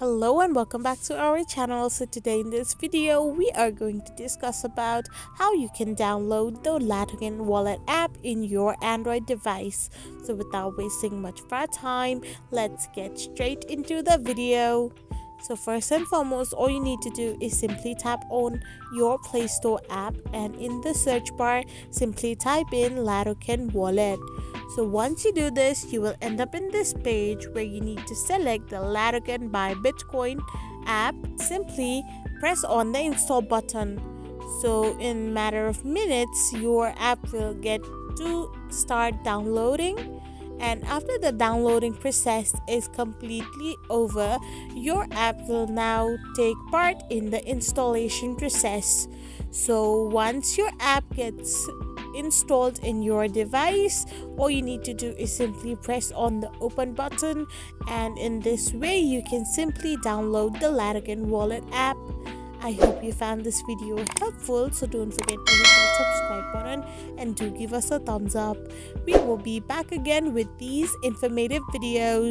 Hello and welcome back to our channel. So today in this video we are going to discuss about how you can download the LATOKEN Wallet app in your Android device. So without wasting much of our time, let's get straight into the video. So first and foremost, all you need to do is simply tap on your Play Store app, and in the search bar simply type in LATOKEN Wallet. So once you do this, you will end up in this page where you need to select the LATOKEN Buy Bitcoin app. Simply press on the install button. So in a matter of minutes, your app will get to start downloading. And after the downloading process is completely over, your app will now take part in the installation process. So once your app gets installed in your device, all you need to do is simply press on the open button, and in this way you can simply download the LATOKEN Wallet app. I hope you found this video helpful, so don't forget to hit that subscribe button and do give us a thumbs up. We will be back again with these informative videos.